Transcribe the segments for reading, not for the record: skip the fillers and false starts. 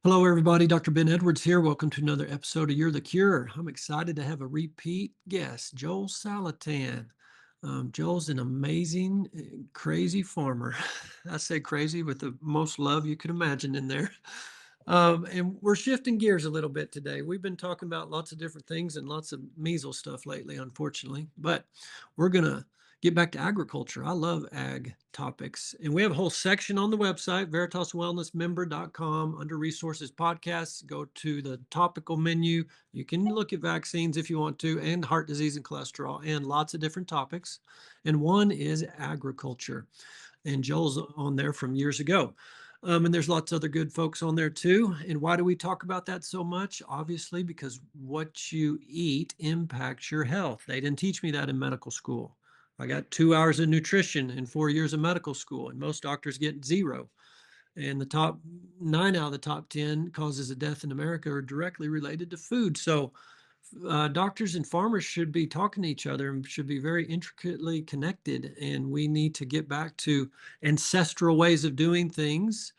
Hello, everybody. Dr. Ben Edwards here. Welcome to another episode of You're the Cure. I'm excited to have a repeat guest, Joel Salatin. Joel's an amazing, crazy farmer. I say crazy with the most love you could imagine in there. And we're shifting gears a little bit today. We've been talking about lots of different things and lots of measles stuff lately, unfortunately, but we're going to get back to agriculture. I love ag topics. And we have a whole section on the website, veritaswellnessmember.com, under resources podcasts. Go to the topical menu. You can look at vaccines if you want to, and heart disease and cholesterol, and lots of different topics. And one is agriculture. And Joel's on there from years ago. And there's lots of other good folks on there too. And why do we talk about that so much? Obviously, because what you eat impacts your health. They didn't teach me that in medical school. I got 2 hours of nutrition in 4 years of medical school, and most doctors get zero. And the top nine out of the top 10 causes of death in America are directly related to food. So, doctors and farmers should be talking to each other and should be very intricately connected. And we need to get back to ancestral ways of doing things,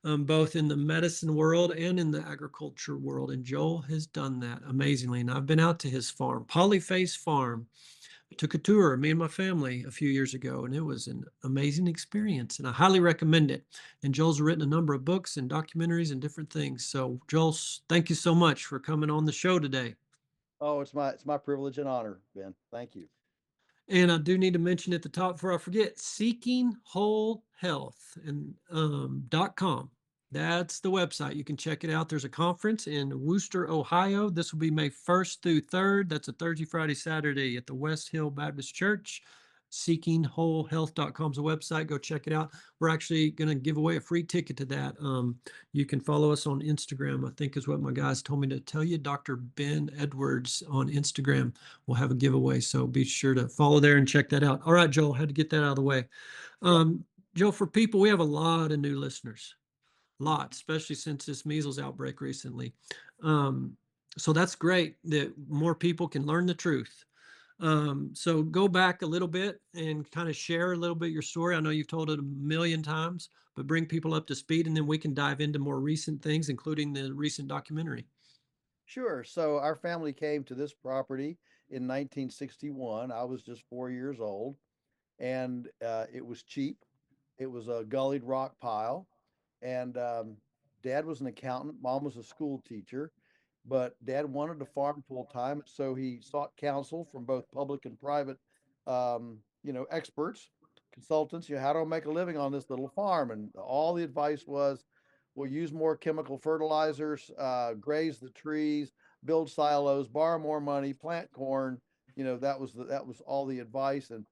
both in the medicine world and in the agriculture world. And Joel has done that amazingly. And I've been out to his farm, Polyface Farm. Took a tour, me and my family, a few years ago, and it was an amazing experience. And I highly recommend it. And Joel's written a number of books and documentaries and different things. So, Joel, thank you so much for coming on the show today. Oh, it's my privilege and honor, Ben. Thank you. And I do need to mention at the top before I forget, Seeking Whole Health and .com. That's the website. You can check it out. There's a conference in Wooster, Ohio. This will be May 1st through 3rd. That's a Thursday, Friday, Saturday at the West Hill Baptist Church. SeekingWholeHealth.com is a website. Go check it out. We're actually going to give away a free ticket to that. You can follow us on Instagram, I think is what my guys told me to tell you. Dr. Ben Edwards on Instagram will have a giveaway. So be sure to follow there and check that out. All right, Joel, had to get that out of the way. Yeah, Joe, for people, we have a lot of new listeners, lot, especially since this measles outbreak recently. Um, so that's great that more people can learn the truth. So go back a little bit and kind of share a little bit your story. I know you've told it a million times, but bring people up to speed, and then we can dive into more recent things, including the recent documentary. sure. So our family came to this property in 1961. I was just 4 years old, and it was cheap. It was a gullied rock pile, and Dad was an accountant. Mom was a school teacher, but Dad wanted to farm full time, so he sought counsel from both public and private, experts, consultants. How do I make a living on this little farm? And all the advice was, we'll use more chemical fertilizers, graze the trees, build silos, borrow more money, plant corn. That was all the advice, and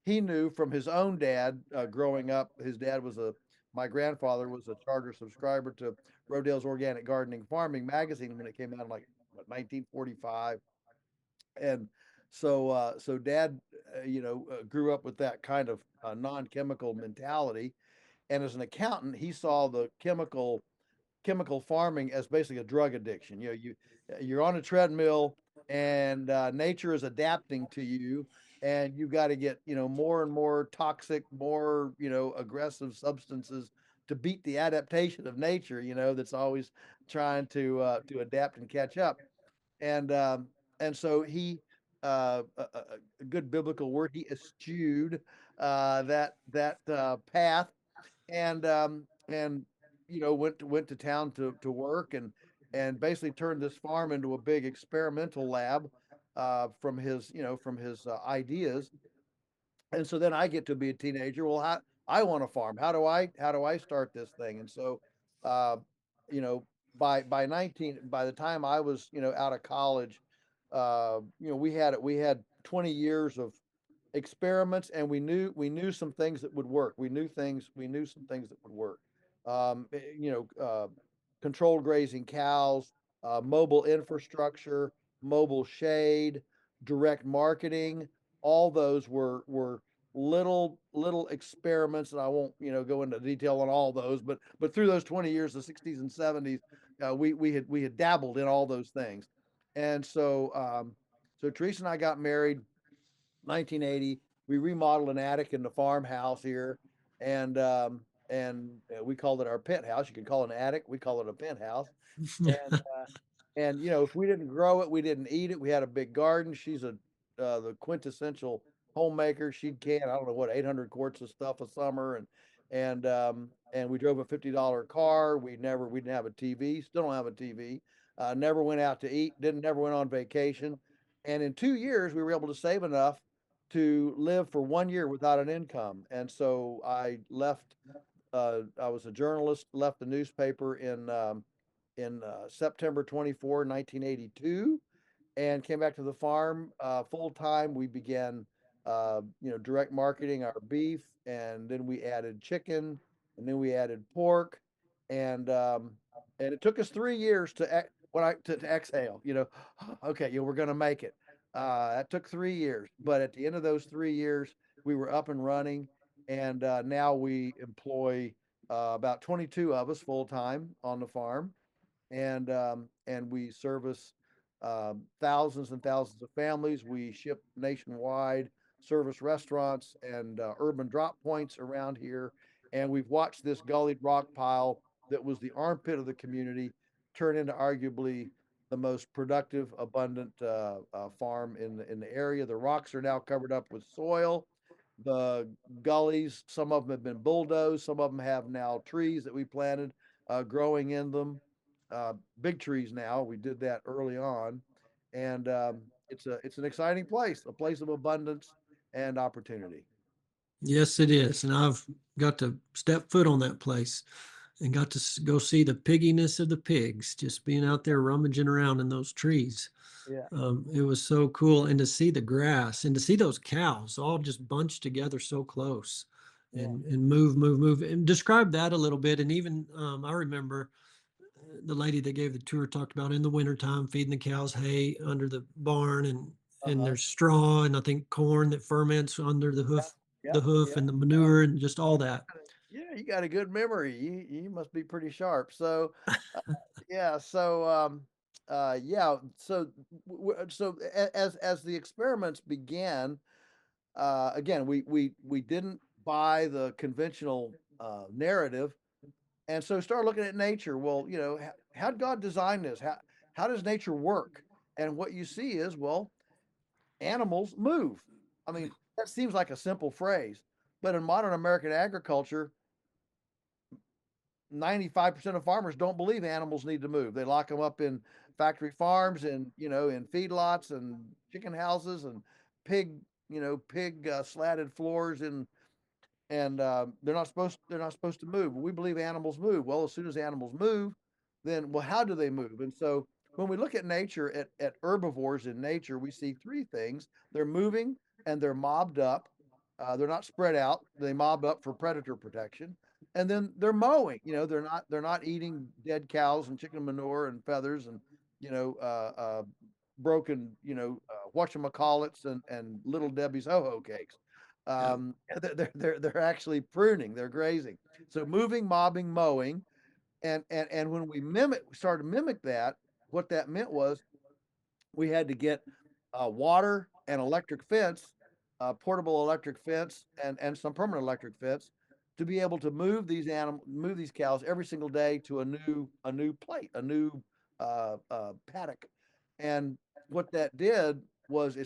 he knew from his own dad growing up. His dad was a My grandfather was a charter subscriber to Rodale's Organic Gardening Farming magazine when it came out in like what, 1945, and so dad, grew up with that kind of non-chemical mentality. And as an accountant, he saw the chemical farming as basically a drug addiction. You're on a treadmill, and nature is adapting to you, and you've got to get more and more toxic, more aggressive substances to beat the adaptation of nature. That's always trying to adapt and catch up. And so he, a good biblical word, he eschewed that path, and went to town to work, and basically turned this farm into a big experimental lab from his ideas. And so then I get to be a teenager. Well, I want to farm. How do I start this thing? And so, uh, you know, by the time I was out of college, we had 20 years of experiments, and we knew some things that would work. We knew some things that would work. Um, eh, you know, uh, Controlled grazing cows, mobile infrastructure, mobile shade, direct marketing. All those were little experiments, and I won't go into detail on all those, but through those 20 years, the 60s and 70s, we had dabbled in all those things. And so Teresa and I got married 1980. We remodeled an attic in the farmhouse here, and and we called it our penthouse. You could call it an attic. We call it a penthouse. And if we didn't grow it, we didn't eat it. We had a big garden. She's the quintessential homemaker. She'd can, I don't know what, 800 quarts of stuff a summer, and we drove a $50 car. We didn't have a TV. Still don't have a TV. Never went out to eat. Didn't Never went on vacation. And in 2 years, we were able to save enough to live for 1 year without an income. And so I left. I was a journalist. Left the newspaper in September 24, 1982, and came back to the farm full time. We began, direct marketing our beef, and then we added chicken, and then we added pork, and it took us 3 years to exhale. Okay, we're going to make it. That took 3 years, but at the end of those 3 years, we were up and running, and now we employ about 22 of us full time on the farm, and we service thousands and thousands of families. We ship nationwide, service restaurants and urban drop points around here, and we've watched this gullied rock pile that was the armpit of the community turn into arguably the most productive, abundant farm in the area. The rocks are now covered up with soil. The gullies, some of them have been bulldozed, some of them have now trees that we planted growing in them, big trees now. We did that early on, and it's an exciting place, a place of abundance and opportunity. Yes, it is. And I've got to step foot on that place and got to go see the pigginess of the pigs just being out there rummaging around in those trees. Yeah, It was so cool. And to see the grass and to see those cows all just bunched together so close yeah, and move, move, move. And describe that a little bit. And even I remember the lady that gave the tour talked about in the wintertime feeding the cows hay under the barn and uh-huh, there's straw and I think corn that ferments under yeah, yeah, the hoof yeah. and the manure and just all that. Yeah, you got a good memory. You must be pretty sharp. So, uh, yeah, so yeah, as the experiments began, again, we didn't buy the conventional narrative, and so start looking at nature. Well, how'd God design this? How does nature work? And what you see is, well, animals move. I mean, that seems like a simple phrase, but in modern American agriculture, 95% of farmers don't believe animals need to move. They lock them up in factory farms and, in feedlots and chicken houses and pig slatted floors and they're not supposed to move. We believe animals move. Well, as soon as animals move, then well, how do they move? And so when we look at nature, at herbivores in nature, we see three things: they're moving and they're mobbed up. They're not spread out. They mob up for predator protection, and then they're mowing. They're not eating dead cows and chicken manure and feathers and you know broken whatchamacallits and little Debbie's ho ho cakes. Yeah. They're actually pruning, they're grazing. So moving, mobbing, mowing, and when we started to mimic that, what that meant was we had to get water and electric fence, portable electric fence, and some permanent electric fence to be able to move these cows every single day to a new plate, a new paddock, and what that did was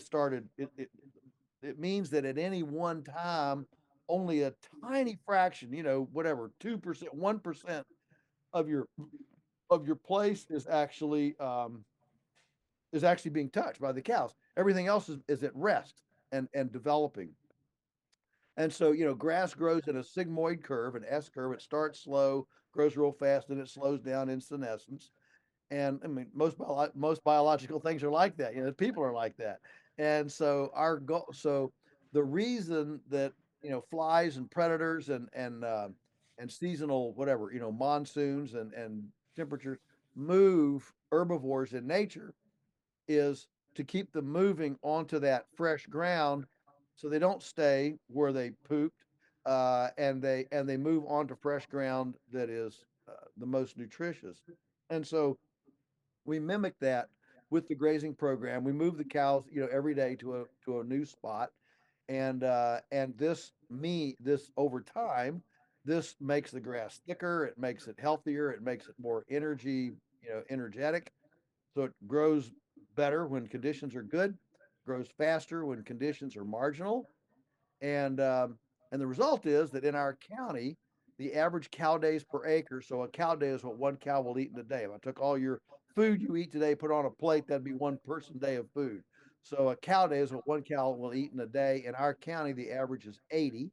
it means that at any one time, only a tiny fraction, whatever, 2%, 1% of your place is actually being touched by the cows. Everything else is at rest and developing. And so, grass grows in a sigmoid curve, an S curve. It starts slow, grows real fast, and it slows down in senescence. And I mean, most biological things are like that. People are like that. And so our goal, so the reason that flies and predators and seasonal whatever monsoons and temperatures move herbivores in nature is to keep them moving onto that fresh ground, so they don't stay where they pooped, and they move onto fresh ground that is the most nutritious. And so we mimic that with the grazing program. We move the cows, every day to a new spot, and this over time This makes the grass thicker, it makes it healthier, it makes it more energetic. So it grows better when conditions are good, grows faster when conditions are marginal. And and the result is that in our county, the average cow days per acre, so a cow day is what one cow will eat in a day. If I took all your food you eat today, put on a plate, that'd be one person day of food. So a cow day is what one cow will eat in a day. In our county, the average is 80.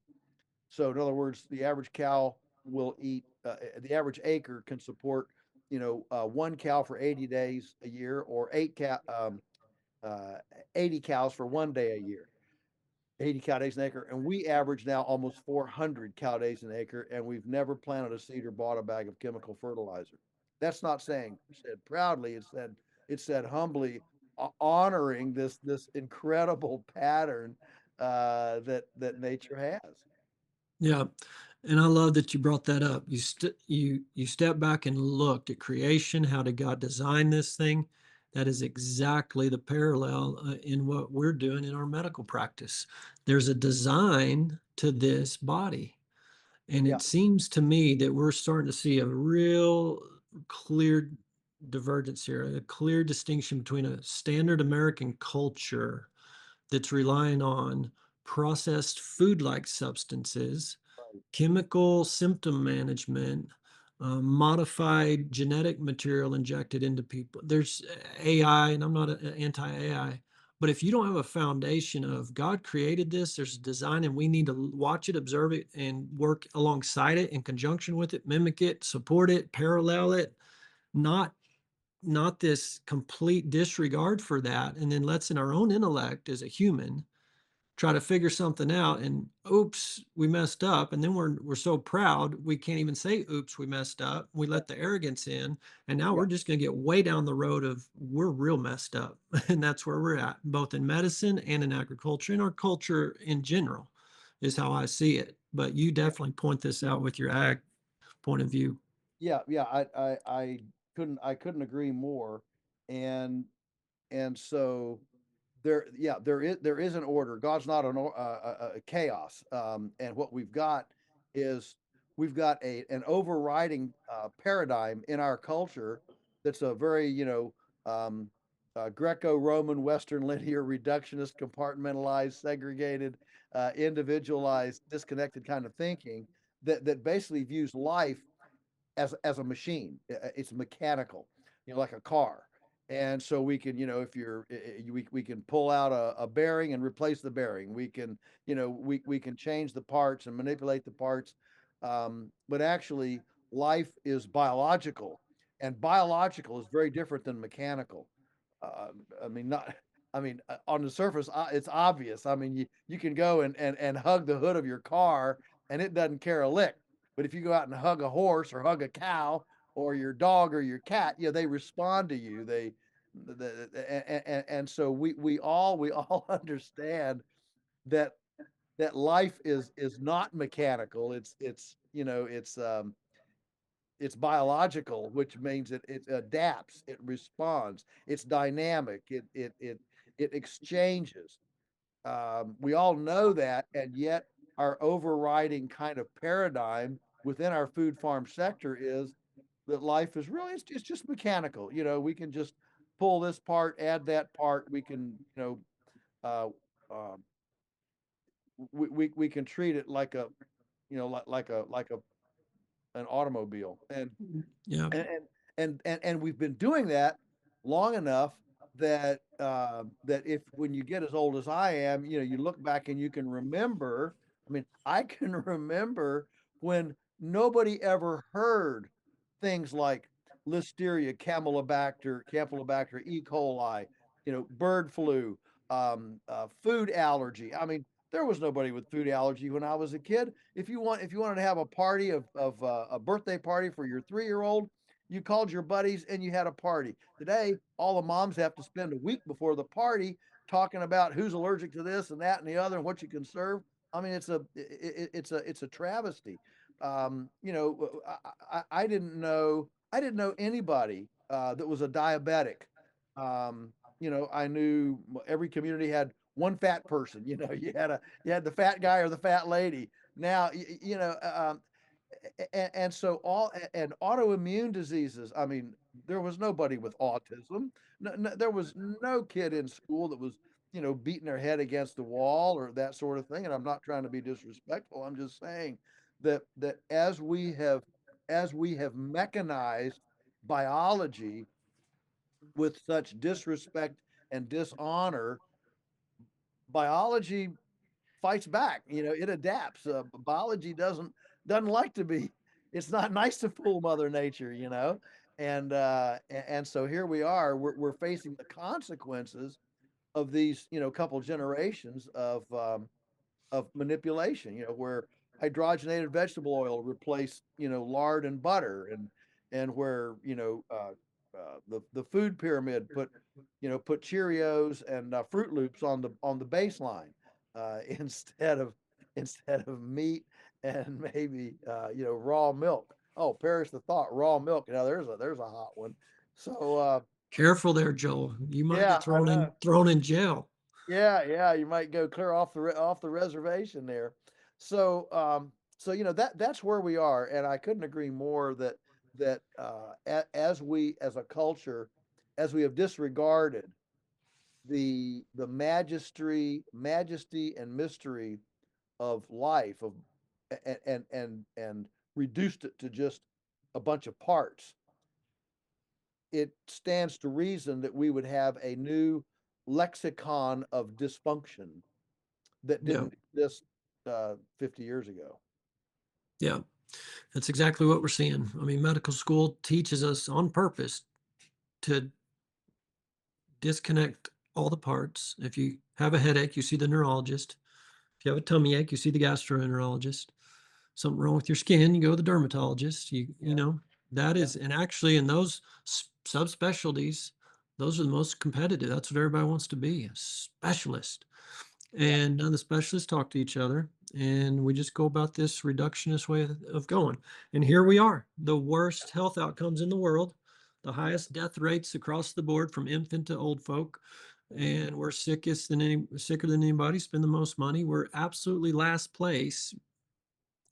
So in other words, the average cow will eat, the average acre can support, one cow for 80 days a year, or uh, 80 cows for one day a year. 80 cow days an acre, and we average now almost 400 cow days an acre, and we've never planted a seed or bought a bag of chemical fertilizer. That's not saying said proudly. It said humbly, honoring this incredible pattern that nature has. Yeah, and I love that you brought that up. You step back and looked at creation. How did God design this thing? That is exactly the parallel in what we're doing in our medical practice. There's a design to this body, and Yeah, it seems to me that we're starting to see a real clear divergence here, a clear distinction between a standard American culture that's relying on processed food-like substances, right, chemical symptom management, modified genetic material injected into people. There's AI, and I'm not anti-AI, but if you don't have a foundation of God created this, there's a design, and we need to watch it, observe it, and work alongside it in conjunction with it, mimic it, support it, parallel it, not this complete disregard for that, and then let's in our own intellect as a human try to figure something out and oops, we messed up. And then we're so proud we can't even say oops, we messed up. We yeah, let the arrogance in. And now yeah, we're just gonna get way down the road of we're real messed up. And that's where we're at, both in medicine and in agriculture and our culture in general, is how I see it. But you yeah, definitely point this out with your ag point of view. yeah, yeah. I couldn't agree more, and so there is an order. God's not a chaos. And what we've got is we've got an overriding paradigm in our culture that's a very Greco-Roman, Western linear, reductionist, compartmentalized, segregated, individualized, disconnected kind of thinking that basically views life as a machine. It's mechanical, like a car. And so we can, if we can pull out a bearing and replace the bearing. We can, we can change the parts and manipulate the parts. But actually, life is biological, and biological is very different than mechanical. I mean, not. I mean, on the surface, it's obvious. I mean, you can go and hug the hood of your car, and it doesn't care a lick. But if you go out and hug a horse or hug a cow or your dog or your cat, they respond to you. And so we all understand that life is not mechanical. It's biological, which means it adapts, it responds, it's dynamic, it exchanges. We all know that, and yet our overriding kind of paradigm within our food farm sector is that life is really it's just mechanical. We can just pull this part, add that part. We can uh, um, we can treat it like a like an automobile, Yeah. and and we've been doing that long enough that if when you get as old as I am, you look back and you can remember. I mean, I can remember when nobody ever heard things like listeria, campylobacter, E. coli, bird flu, food allergy. I mean, there was nobody with food allergy when I was a kid. If you wanted to have a party of a birthday party for your 3-year-old, you called your buddies and you had a party. Today, all the moms have to spend a week before the party talking about who's allergic to this and that and the other and what you can serve. I mean, it's a travesty. I didn't know anybody that was a diabetic. I knew every community had one fat person. You had the fat guy or the fat lady. Now, And so and autoimmune diseases. I mean, there was nobody with autism. There was no kid in school that was, beating their head against the wall or that sort of thing. And I'm not trying to be disrespectful. I'm just saying that as we have mechanized biology with such disrespect and dishonor, biology fights back. It adapts. Biology doesn't like to be. It's not nice to fool Mother Nature. And so here we are. We're facing the consequences of these, couple generations of manipulation, where hydrogenated vegetable oil replaced, lard and butter, and where, the food pyramid put Cheerios and Fruit Loops on the baseline, instead of meat and maybe raw milk. Oh, perish the thought, raw milk. Now there's a hot one. So Careful there, Joel. You might yeah, get I know. thrown in jail. Yeah, yeah, you might go clear off the reservation there. So that's where we are, and I couldn't agree more that as we as a culture, as we have disregarded the majesty and mystery of life, and reduced it to just a bunch of parts, it stands to reason that we would have a new lexicon of dysfunction that Yeah. didn't exist 50 years ago. Yeah. That's exactly what we're seeing. I mean, medical school teaches us on purpose to disconnect all the parts. If you have a headache, you see the neurologist. If you have a tummy ache, you see the gastroenterologist. Something wrong with your skin, you go to the dermatologist. You Yeah, know, that yeah, is, and actually in those subspecialties, those are the most competitive. That's what everybody wants to be, a specialist. yeah, And none of the specialists talk to each other. And we just go about this reductionist way of going. And here we are, the worst health outcomes in the world, the yeah. highest death rates across the board from infant to old folk. Mhm. And we're sicker than anybody, spend the most money. We're absolutely last place,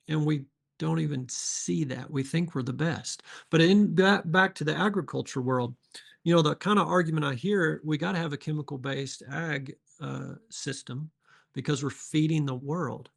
and we don't even see that. We think we're the best. But in back to the agriculture world, the kind of argument I hear, we got to have a chemical based ag system because we're feeding the world,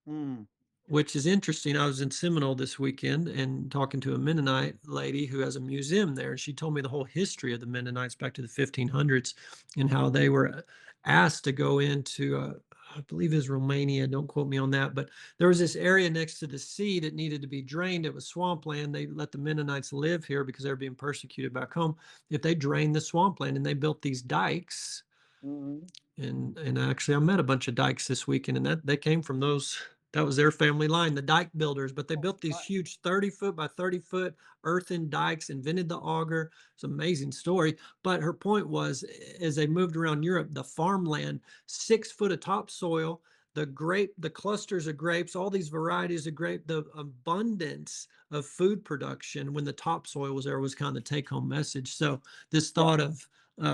Mm, which is interesting. I was in Seminole this weekend and talking to a Mennonite lady who has a museum there, and she told me the whole history of the Mennonites back to the 1500s and how they were asked to go into, I believe is Romania. Don't quote me on that, but there was this area next to the sea that needed to be drained. It was swampland. They let the Mennonites live here because they were being persecuted back home. If they drained the swampland and they built these dikes, mhm. and actually I met a bunch of dykes this weekend, and that they came from those. That was their family line, the dike builders. But they Oh, built these right. huge 30-foot by 30-foot earthen dikes, invented the auger. It's an amazing story. But her point was, as they moved around Europe, the farmland, 6 foot of topsoil, the clusters of grapes, all these varieties of grape, the abundance of food production when the topsoil was there was kind of the take-home message. So this Yeah, thought of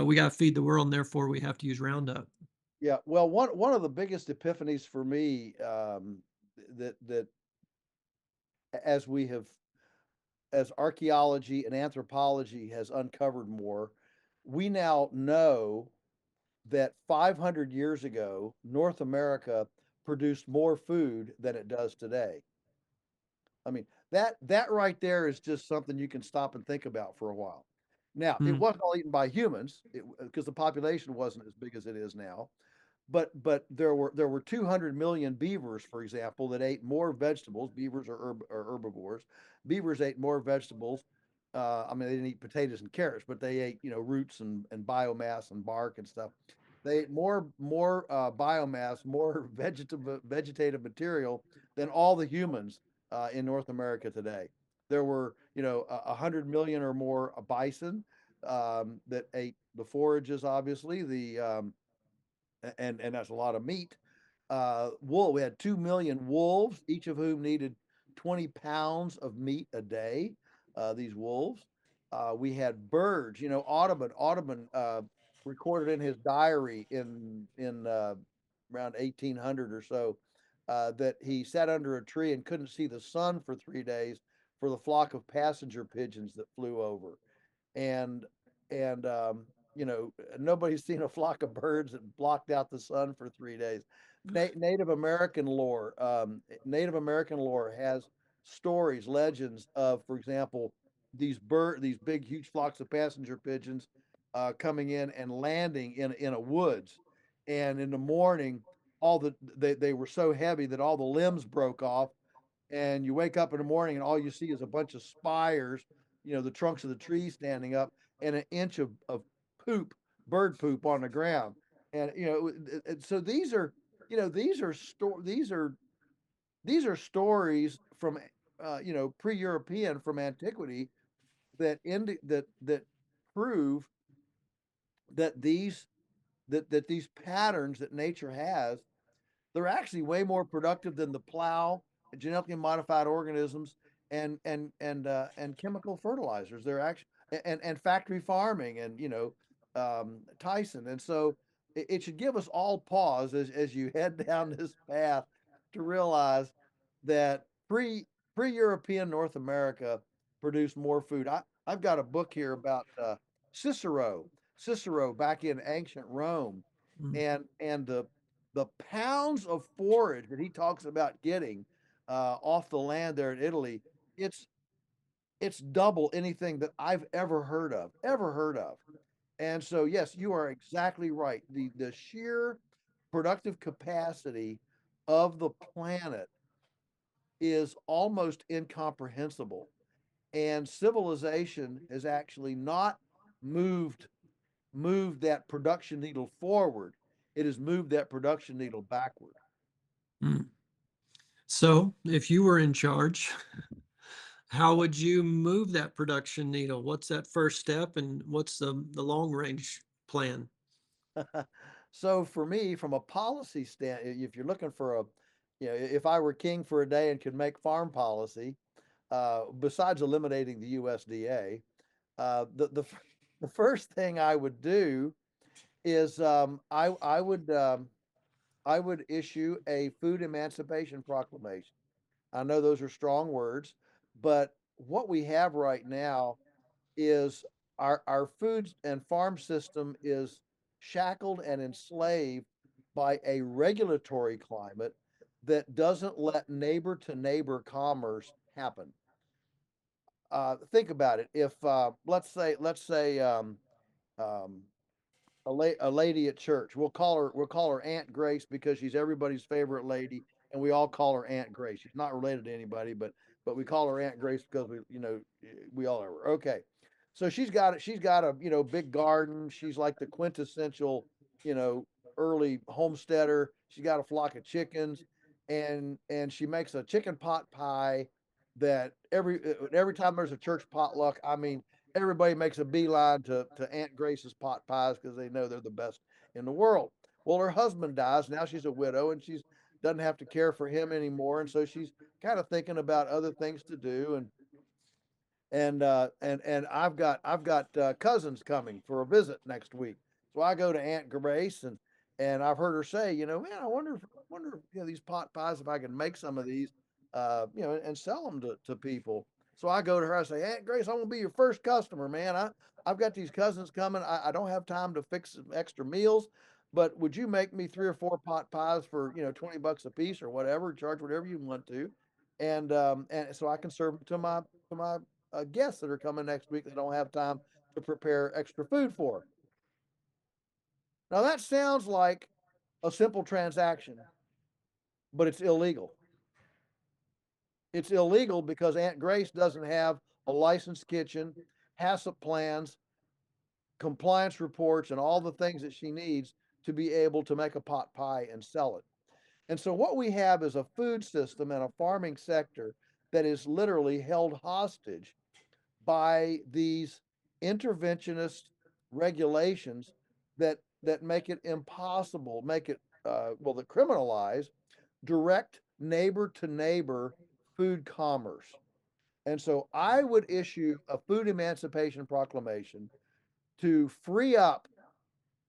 we got to feed the world, and therefore we have to use Roundup. yeah. Well, one of the biggest epiphanies for me, that as we have as archaeology and anthropology has uncovered more, we now know that 500 years ago, North America produced more food than it does today. I mean, that right there is just something you can stop and think about for a while. Now, it Mm, wasn't all eaten by humans, because the population wasn't as big as it is now. But there were 200 million beavers, for example, that ate more vegetables. Beavers are herbivores. Beavers ate more vegetables. I mean, they didn't eat potatoes and carrots, but they ate, roots and biomass and bark and stuff. They ate more biomass, more vegetative material than all the humans in North America today. There were, 100 million or more bison that ate the forages, obviously, and that's a lot of meat. Wool. We had 2 million wolves, each of whom needed 20 pounds of meat a day. These wolves. We had birds. Audubon recorded in his diary in around 1800 or so that he sat under a tree and couldn't see the sun for 3 days for the flock of passenger pigeons that flew over. And and nobody's seen a flock of birds that blocked out the sun for 3 days. Native American lore, Native American lore has stories, legends of, for example, these big, huge flocks of passenger pigeons coming in and landing in a woods, and in the morning, they were so heavy that all the limbs broke off, and you wake up in the morning and all you see is a bunch of spires, the trunks of the trees standing up, and an inch of poop, bird poop on the ground. And so these are stories from pre-European, from antiquity, that prove that these patterns that nature has, they're actually way more productive than the plow, genetically modified organisms, and chemical fertilizers. They're actually, and factory farming, and Tyson. And so it should give us all pause as you head down this path, to realize that pre-European North America produced more food. I've got a book here about Cicero. Cicero back in ancient Rome, Mm, and the pounds of forage that he talks about getting off the land there in Italy, it's it's double anything that I've ever heard of. And so, yes, you are exactly right. The sheer productive capacity of the planet is almost incomprehensible. And civilization has actually not moved moved that production needle forward. It has moved that production needle backward. mm. So, if you were in charge, how would you move that production needle? What's that first step, and what's the long range plan? So for me, from a policy stand, if you're looking for if I were king for a day and could make farm policy, besides eliminating the USDA, the first thing I would do is I would issue a food emancipation proclamation. I know those are strong words, but what we have right now is our food and farm system is shackled and enslaved by a regulatory climate that doesn't let neighbor to neighbor commerce happen. Think about it. If let's say um, a lady at church. We'll call her Aunt Grace because she's everybody's favorite lady, and we all call her Aunt Grace. She's not related to anybody, but we call her Aunt Grace because we all are. Okay. So she's got a big garden. She's like the quintessential, you know, early homesteader. She's got a flock of chickens, and she makes a chicken pot pie that every time there's a church potluck, I mean, everybody makes a beeline to Aunt Grace's pot pies because they know they're the best in the world. Well, her husband dies. Now she's a widow, and she's doesn't have to care for him anymore. And so she's kind of thinking about other things to do. And I've got cousins coming for a visit next week. So I go to Aunt Grace, and I've heard her say, man, I wonder if, these pot pies, if I can make some of these, and sell them to people. So I go to her, I say, Aunt Grace, I'm gonna be your first customer, man. I've got these cousins coming. I don't have time to fix some extra meals, but would you make me 3 or 4 pot pies for, $20 a piece or whatever, charge whatever you want to. And so I can serve them to my guests that are coming next week that don't have time to prepare extra food for. Now that sounds like a simple transaction, but it's illegal. It's illegal because Aunt Grace doesn't have a licensed kitchen, HACCP plans, compliance reports, and all the things that she needs to be able to make a pot pie and sell it. And so what we have is a food system and a farming sector that is literally held hostage by these interventionist regulations that make it impossible, make it that criminalize direct neighbor to neighbor food commerce. And so I would issue a food emancipation proclamation to free up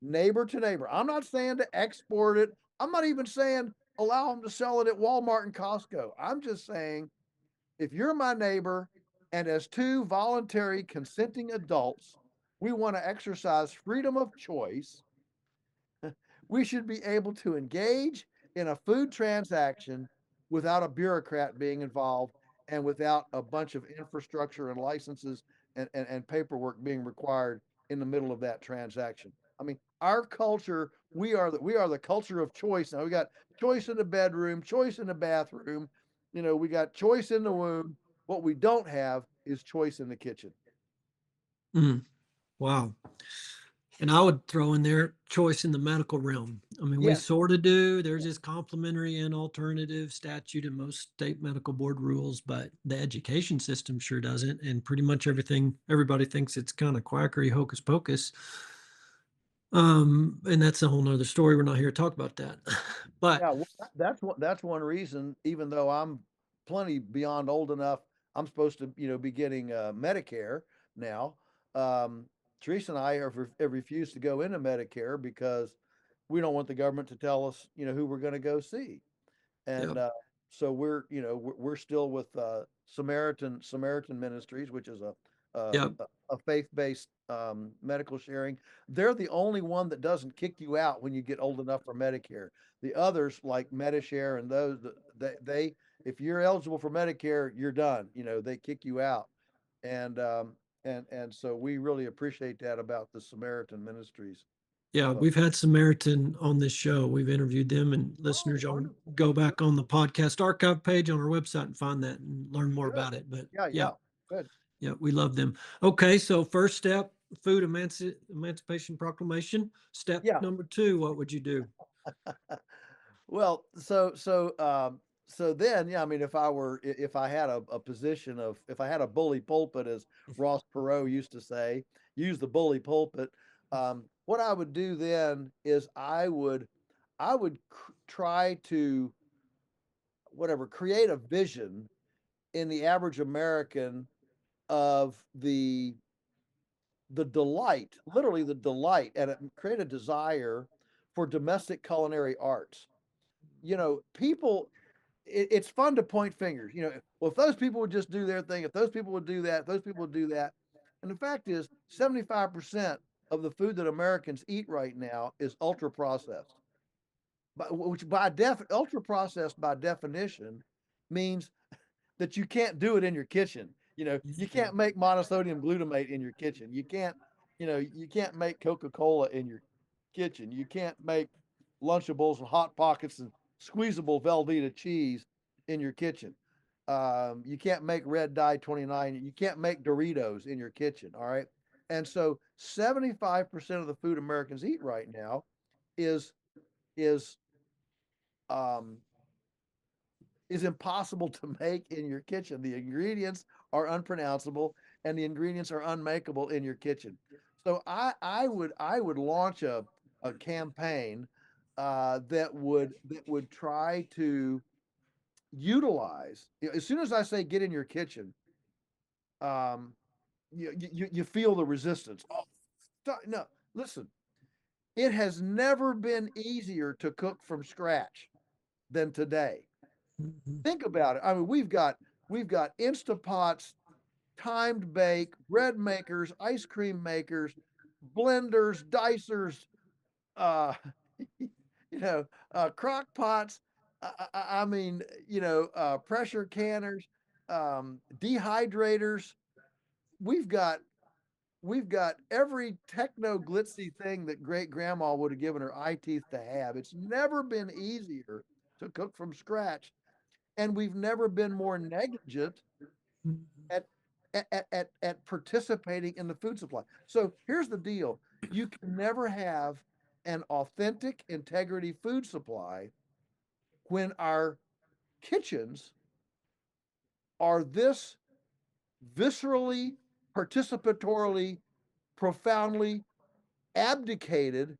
neighbor to neighbor. I'm not saying to export it. I'm not even saying allow them to sell it at Walmart and Costco. I'm just saying, if you're my neighbor and as two voluntary consenting adults, we want to exercise freedom of choice, we should be able to engage in a food transaction without a bureaucrat being involved and without a bunch of infrastructure and licenses and paperwork being required in the middle of that transaction. I mean, our culture, we are the culture of choice. Now we got choice in the bedroom, choice in the bathroom, we got choice in the womb. What we don't have is choice in the kitchen. Mm, wow. And I would throw in there choice in the medical realm. I mean, we Yes. sort of do. There's just complementary and alternative statute in most state medical board rules, but the education system sure doesn't. And pretty much everything, everybody thinks it's kind of quackery, hocus pocus. And that's a whole nother story. We're not here to talk about that. But Yeah, well, that's one reason, even though I'm plenty beyond old enough, I'm supposed to, be getting Medicare now. Um, Teresa and I have refused to go into Medicare because we don't want the government to tell us, who we're going to go see. yeah, And so we're still with Samaritan Ministries, which is a, yeah, a faith-based medical sharing. They're the only one that doesn't kick you out when you get old enough for Medicare. The others, like Medishare and those, they if you're eligible for Medicare, you're done. They kick you out. And so we really appreciate that about the Samaritan Ministries. yeah. So, We've had Samaritan on this show. We've interviewed them, and oh, listeners, y'all wonderful. go back on the podcast archive page on our website and find that and learn more Good. about it. But Yeah, yeah, yeah. Good. yeah, we love them. Okay, so first step, food emancipation proclamation. Step Yeah. number two, what would you do? Well, so then, yeah, I mean, if I had a position of, if I had a bully pulpit, as Ross Perot used to say, use the bully pulpit. What I would do then is I would try to, whatever, create a vision in the average American of the delight, literally the delight, and create a desire for domestic culinary arts. People, it's fun to point fingers. Well, if those people would just do their thing, if those people would do that, if those people would do that. And the fact is, 75% of the food that Americans eat right now is ultra processed. Which ultra processed by definition means that you can't do it in your kitchen. You can't make monosodium glutamate in your kitchen. You can't make Coca-Cola in your kitchen. You can't make Lunchables and Hot Pockets and squeezable Velveeta cheese in your kitchen. You can't make red dye 29. You can't make Doritos in your kitchen. All right. And so 75% of the food Americans eat right now is is um, is impossible to make in your kitchen. The ingredients are unpronounceable and the ingredients are unmakeable in your kitchen. So I would launch a campaign that would try to utilize, as soon as I say get in your kitchen, um, you feel the resistance. Oh, no, listen, it has never been easier to cook from scratch than today. Mhm. Think about it. I mean, we've got Instapots, timed bake, bread makers, ice cream makers, blenders, dicers, uh, crock pots. I mean, pressure canners, dehydrators. We've got we've got every techno glitzy thing that great grandma would have given her eye teeth to have. It's never been easier to cook from scratch, and we've never been more negligent at at participating in the food supply. So here's the deal: you can never have an authentic integrity food supply when our kitchens are this viscerally, participatorily, profoundly abdicated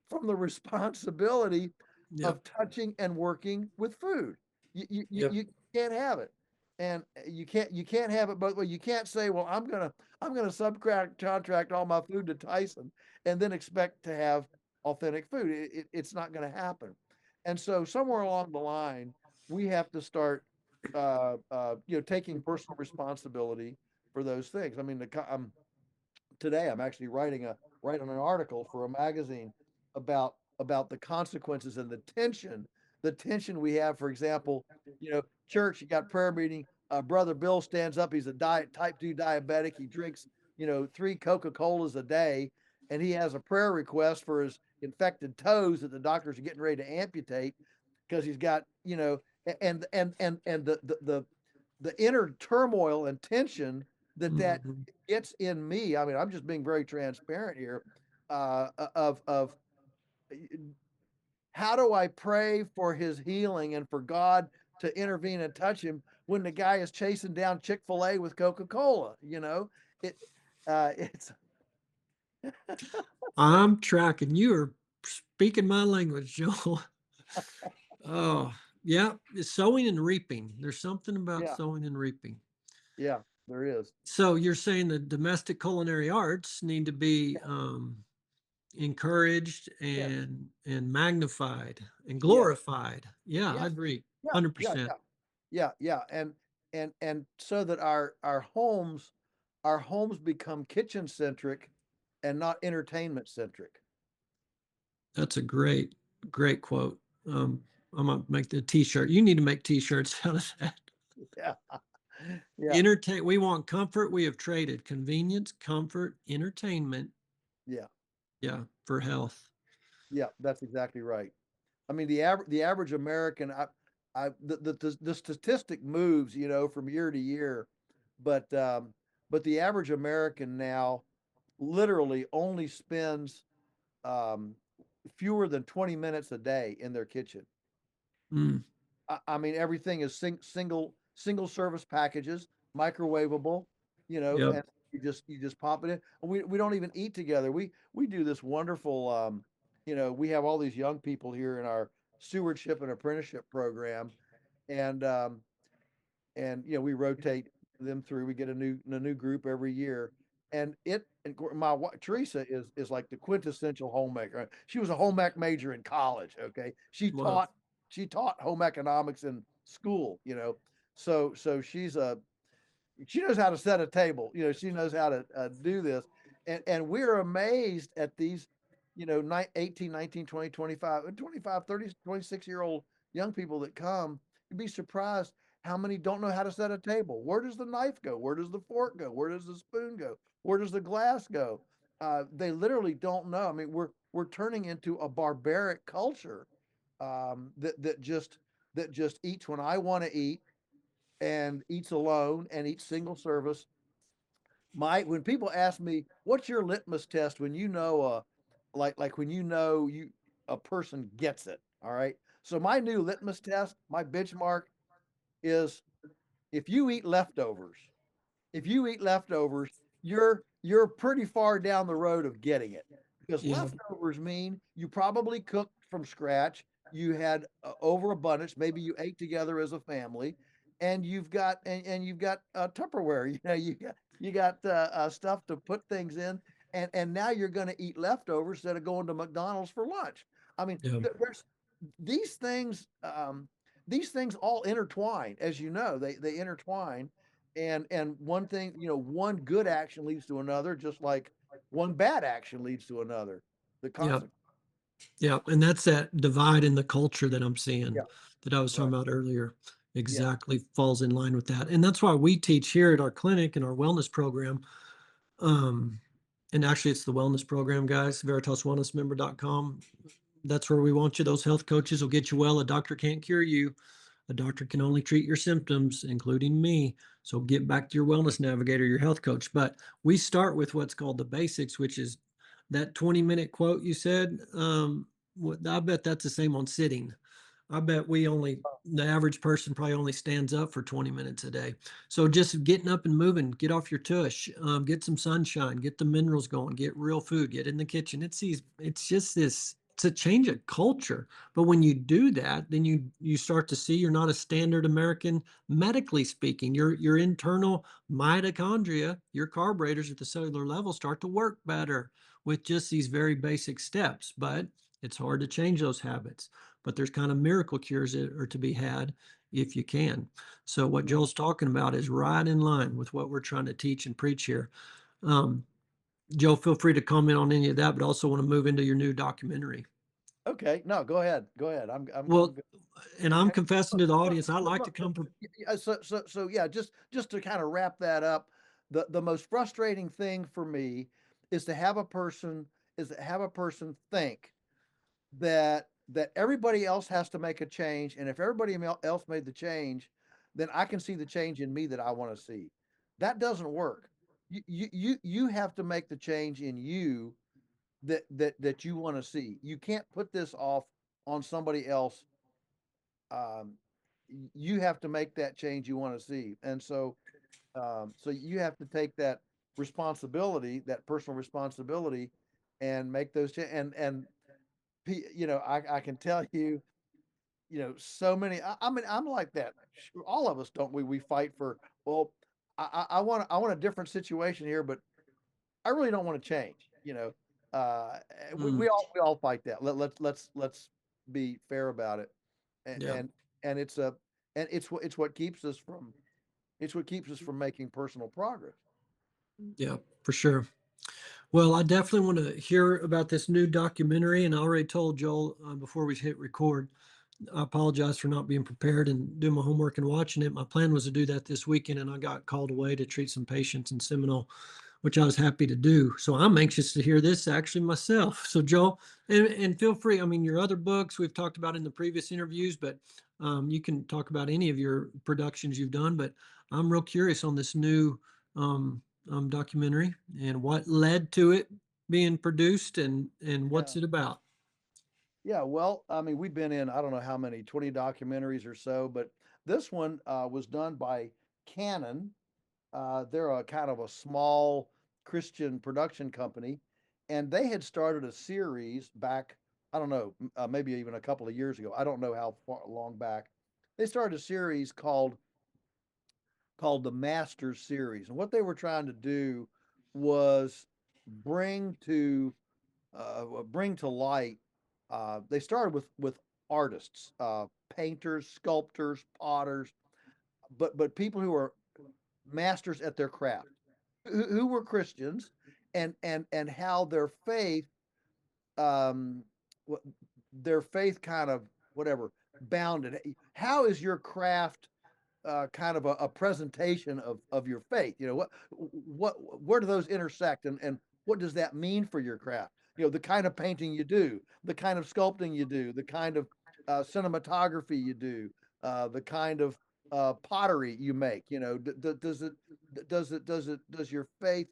from the responsibility Yep, of touching and working with food. yep. You can't have it. And you can't have it both ways. You can't say, well, I'm gonna subcontract all my food to Tyson and then expect to have authentic food. It's not gonna happen. And so somewhere along the line, we have to start, taking personal responsibility for those things. I mean, today I'm actually writing an article for a magazine about the consequences and the tension we have. For example, church, you got prayer meeting. Brother Bill stands up. He's a type 2 diabetic. He drinks 3 Coca-Colas a day, and he has a prayer request for his infected toes that the doctors are getting ready to amputate because he's got and the inner turmoil and tension that Mhm. it's in me. I mean, I'm just being very transparent here. Of how do I pray for his healing and for God to intervene and touch him when the guy is chasing down Chick-fil-A with Coca-Cola? It it's I'm tracking. You are speaking my language, Joel. Oh, yeah. It's sowing and reaping. There's something about yeah, sowing and reaping. yeah, there is. So you're saying the domestic culinary arts need to be Yeah, encouraged yes, and magnified and yes, glorified. Yeah, I yes, agree. yeah, yeah, 100%. yeah, yeah, yeah, and so that our homes become kitchen centric and not entertainment centric. That's a great quote. I'm gonna make the t-shirt. You need to make t-shirts out of that. Yeah, yeah, Entertain. We want comfort. We have traded convenience, comfort, entertainment. yeah, Yeah, for health. yeah. That's exactly right. I mean, the average American, the statistic moves, from year to year, but the average American now literally only spends um, fewer than 20 minutes a day in their kitchen. Mm, I mean, everything is single service packages, microwavable, yep. and you just pop it in. We don't even eat together. We do this wonderful, we have all these young people here in our stewardship and apprenticeship program, and we rotate them through. We get a new group every year, and Teresa is like the quintessential homemaker. She was a home ec major in college. Okay, she Well, taught she taught home economics in school. So she knows how to set a table. She knows how to do this. And we're amazed at these, 18, 19, 20, 25, 25, 30, 26-year-old young people that come. You'd be surprised how many don't know how to set a table. Where does the knife go? Where does the fork go? Where does the spoon go? Where does the glass go? They literally don't know. I mean, we're turning into a barbaric culture, that just eats when I want to eat, and eats alone and eats single service. When people ask me, what's your litmus test when like when you a person gets it, all right? So my new litmus test, my benchmark is, if you eat leftovers, if you eat leftovers, you're pretty far down the road of getting it, because yeah, leftovers mean you probably cooked from scratch. You had overabundance. Maybe you ate together as a family, and you've got Tupperware. You got stuff to put things in, and now you're going to eat leftovers instead of going to McDonald's for lunch. I mean, yeah, there's these things. These things all intertwine, as you know. They intertwine, and one thing, one good action leads to another, just like one bad action leads to another. The yeah, consequence. yeah. And that's that divide in the culture that I'm seeing Yeah. that I was talking Right. about earlier. Yeah. Exactly falls in line with that. And that's why we teach here at our clinic and our wellness program. Um, and actually it's the wellness program, guys, veritaswellnessmember.com. That's where we want you. Those health coaches will get you well. A doctor can't cure you. A doctor can only treat your symptoms, including me. So get back to your wellness navigator, your health coach. But we start with what's called the basics, which is that 20-minute quote you said. I bet that's the same on sitting. I bet the average person probably only stands up for 20 minutes a day. So just getting up and moving, get off your tush, get some sunshine, get the minerals going, get real food, get in the kitchen. It's just it's a change of culture. But when you do that, then you start to see you're not a standard American medically speaking. Your internal mitochondria, your carburetors at the cellular level start to work better with just these very basic steps. But it's hard to change those habits. but there's kind of miracle cures that are to be had if you can. So what Mhm. Joel's talking about is right in line with what we're trying to teach and preach here. Um, Joe, feel free to comment on any of that, but also want to move into your new documentary. Okay, no, go ahead. Go ahead. I'm Well, good. and I'm Okay. confessing Look, to the look, audience, I look, like to look, come. yeah, so yeah, just to kind of wrap that up, the most frustrating thing for me is to have a person think that everybody else has to make a change, and if everybody else made the change, then I can see the change in me that I want to see. That doesn't work. You have to make the change in you that you want to see. You can't put this off on somebody else. um, you have to make that change you want to see. And so you have to take that responsibility, that personal responsibility, and make those and I can tell you, so many. I mean, I'm like that. All of us, don't we? We fight for. Well, I want a different situation here, but I really don't want to change. We Mm, all fight that. Let's be fair about it. and yeah, and and it's a and it's what keeps us from making personal progress. yeah, for sure. Well, I definitely want to hear about this new documentary, and I already told Joel before we hit record. I apologize for not being prepared and doing my homework and watching it. My plan was to do that this weekend, and I got called away to treat some patients in Seminole, which I was happy to do. So I'm anxious to hear this actually myself. So Joel, and feel free. I mean, your other books we've talked about in the previous interviews, but you can talk about any of your productions you've done. But I'm real curious on this new um, documentary and what led to it being produced and Yeah. what's it about. Yeah, well, I mean, we've been in, I don't know how many, 20 documentaries or so, but this one was done by Canon. They're a kind of a small Christian production company, and they had started a series back, I don't know, maybe even a couple of years ago. I don't know how far long back. They started a series called the Masters series. And what they were trying to do was bring to bring to light. They started with artists, painters, sculptors, potters, but people who are masters at their craft, who were Christians, and how um, their faith kind of whatever bounded. How is your craft kind of a presentation of your faith? Where do those intersect, and what does that mean for your craft? The kind of painting you do, the kind of sculpting you do, the kind of cinematography you do, the kind of pottery you make. Does your faith,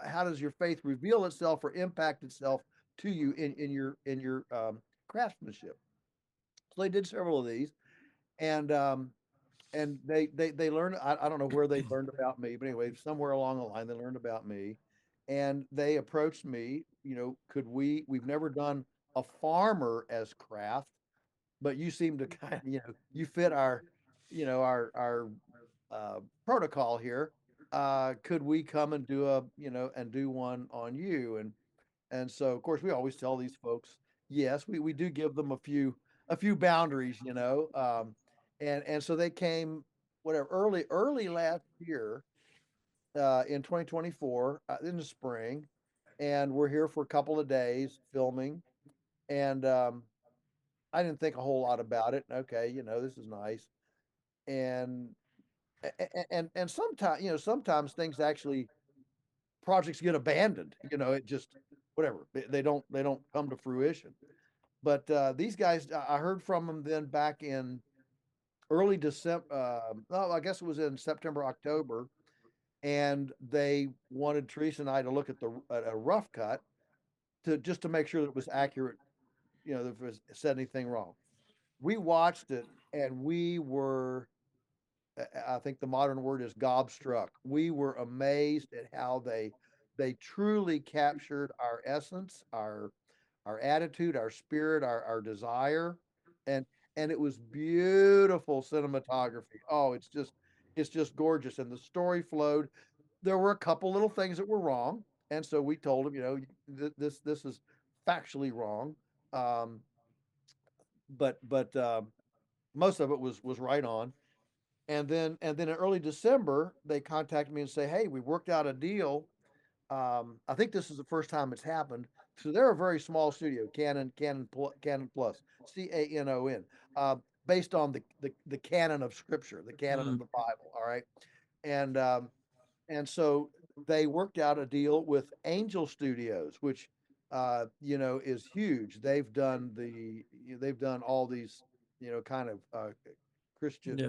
how does your faith reveal itself or impact itself to you in your craftsmanship? So they did several of these, and they learned. I don't know where they learned about me, but anyway, somewhere along the line they learned about me, and they approached me. Could we've never done a farmer as craft, but you seem to kind of, you fit our protocol here. Could we come and do one on you? And so, of course, we always tell these folks, yes, we do give them a few boundaries, and so they came, whatever, early last year, in 2024, in the spring, and we're here for a couple of days filming, and I didn't think a whole lot about it. Okay, this is nice, and and sometimes things actually, projects get abandoned. It just, whatever, they don't come to fruition. But these guys, I heard from them then back in early December. No, I guess it was in September, October, and they wanted Teresa and I to look at a rough cut, to make sure that it was accurate. That if it said anything wrong. We watched it, and we were. I think the modern word is gobstruck. We were amazed at how they truly captured our essence, our attitude, our spirit, our desire, and and it was beautiful cinematography. Oh, it's just gorgeous, and the story flowed. There were a couple little things that were wrong, and so we told him, this is factually wrong. Um, but most of it was right on. And then in early December, they contacted me and say, "Hey, we worked out a deal. I think this is the first time it's happened." So they're a very small studio, Canon Plus, Canon, based on the canon of Scripture, the canon of Mm, the Bible. All right, and and so they worked out a deal with Angel Studios, which is huge. They've done all these kind of Christian yeah.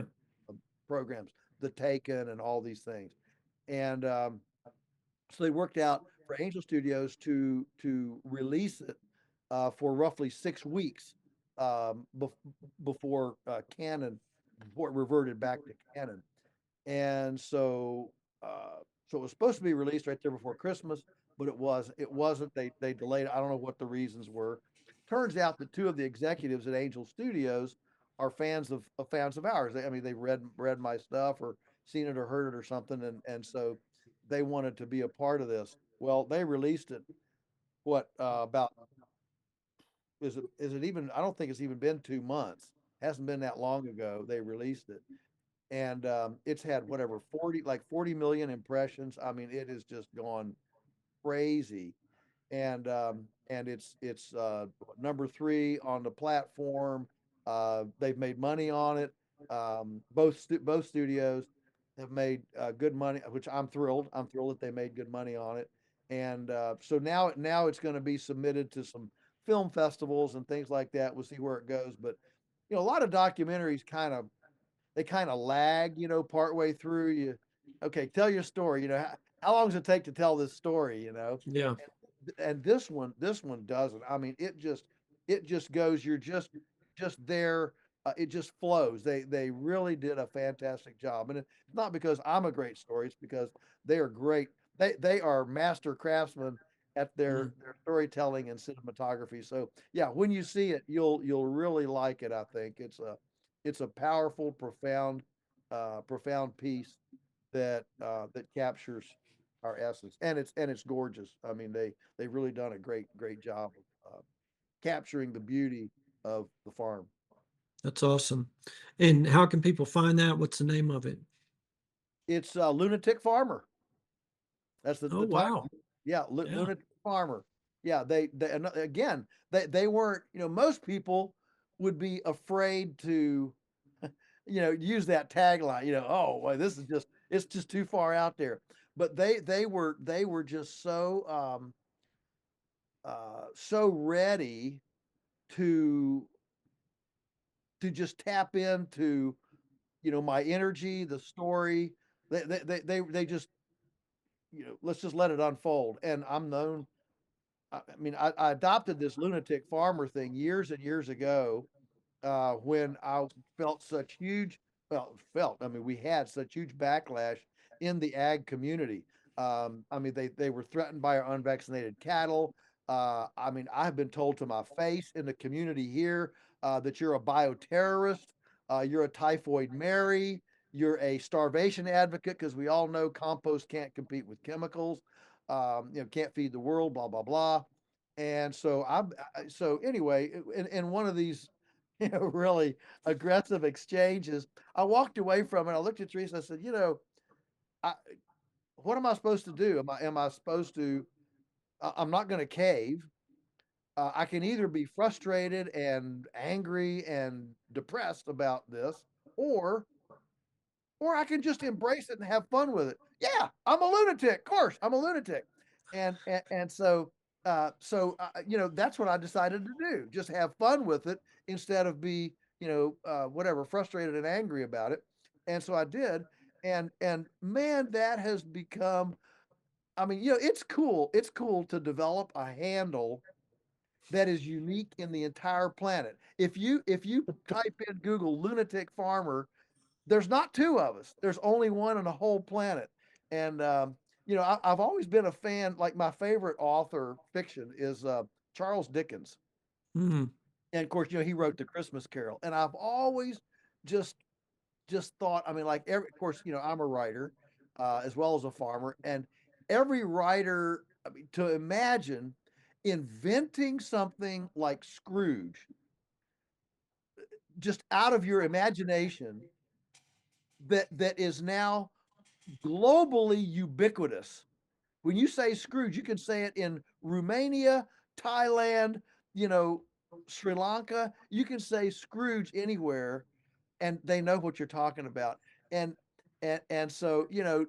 uh, programs, The Taken, and all these things. And so they worked out for Angel Studios to release it for roughly 6 weeks um, bef- before Canon, before it reverted back to Canon. And uh, so it was supposed to be released right there before Christmas, but it wasn't. They delayed it. I don't know what the reasons were. Turns out that two of the executives at Angel Studios are fans of ours. I mean, they read my stuff or seen it or heard it or something, and so they wanted to be a part of this. Well, they released it. What about is it even? I don't think it's even been 2 months. Hasn't been that long ago they released it, and it's had whatever 40 million impressions. I mean, it has just gone crazy, and it's number three on the platform. They've made money on it. Both studios have made good money, which I'm thrilled. I'm thrilled that they made good money on it, and so now it's going to be submitted to some film festivals and things like that. We'll see where it goes, but a lot of documentaries kind of lag, partway through. Okay, tell your story. How long does it take to tell this story? Yeah. And this one doesn't. I mean, it just goes. You're just there. It just flows. They really did a fantastic job, and it's not because I'm a great story. It's because they are great. They are master craftsmen at Mm. their storytelling and cinematography. So yeah, when you see it, you'll really like it. I think it's a powerful, profound piece that captures our essence, and it's gorgeous. I mean, they've really done a great job of capturing the beauty of the farm. That's awesome. And how can people find that? What's the name of it? It's Lunatic Farmer. That's Oh, the title. wow. Yeah, Yeah. Lunatic Farmer. Yeah, and again, they weren't. Most people would be afraid to, use that tagline. Oh, well, this is just it's just too far out there. But they were just so ready to just tap into my energy, the story. They just let's just let it unfold. And I'm known. I mean, I adopted this lunatic farmer thing years and years ago when I felt such huge, well, I mean, we had such huge backlash in the ag community. I mean, they were threatened by our unvaccinated cattle. I mean, I've been told to my face in the community here that you're a bioterrorist, you're a typhoid Mary, you're a starvation advocate because we all know compost can't compete with chemicals, can't feed the world, blah blah blah. And so anyway, in one of these really aggressive exchanges. I walked away from it. I looked at Teresa. I said, I, what am I supposed to do? Am I supposed to? I'm not going to cave. I can either be frustrated and angry and depressed about this, or or I can just embrace it and have fun with it. Yeah, I'm a lunatic. Of course, I'm a lunatic, and so that's what I decided to do. Just have fun with it instead of be whatever frustrated and angry about it. And so I did, and man, that has become. I mean, it's cool. It's cool to develop a handle that is unique in the entire planet. If you type in Google lunatic farmer, there's not two of us. There's only one on the whole planet. And I've always been a fan. Like my favorite author fiction is Charles Dickens, Mm. and of course, he wrote the Christmas Carol. And I've always just thought. I mean, like of course, I'm a writer as well as a farmer, and every writer. I mean, to imagine inventing something like Scrooge just out of your imagination that is now globally ubiquitous. When you say Scrooge, you can say it in Romania, Thailand, you know, Sri Lanka. You can say Scrooge anywhere, and they know what you're talking about. And and so, you know,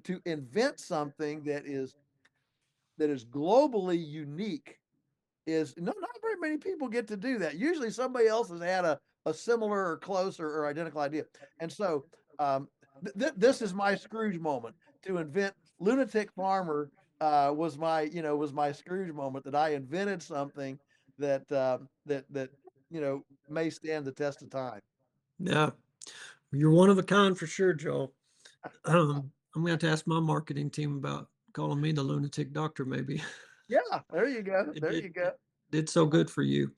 to invent something that is globally unique is not very many people get to do that. Usually somebody else has had a similar or close or identical idea. And so this is my Scrooge moment. To invent Lunatic Farmer was my, you know, was my Scrooge moment, that I invented something that you know may stand the test of time. Yeah, you're one of a kind for sure, Joel. I'm gonna have to ask my marketing team about calling me the lunatic doctor, maybe. Yeah, there you go. It There did you it go. did so good for you.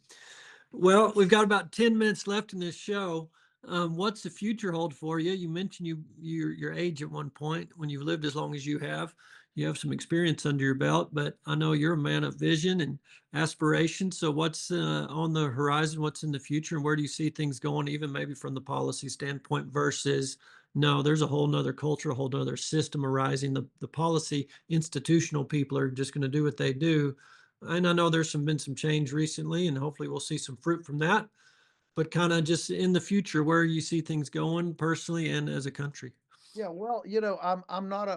Well, we've got about 10 minutes left in this show. What's the future hold for you? You mentioned your age at one point when you've lived as long as you have. You have some experience under your belt, but I know you're a man of vision and aspiration. So what's on the horizon? What's in the future? And where do you see things going, even maybe from the policy standpoint versus no, there's a whole nother culture, a whole nother system arising. The policy institutional people are just going to do what they do, and I know there's been some change recently, and hopefully we'll see some fruit from that. But kind of just in the future, where you see things going personally and as a country. Yeah, well, you know, I'm not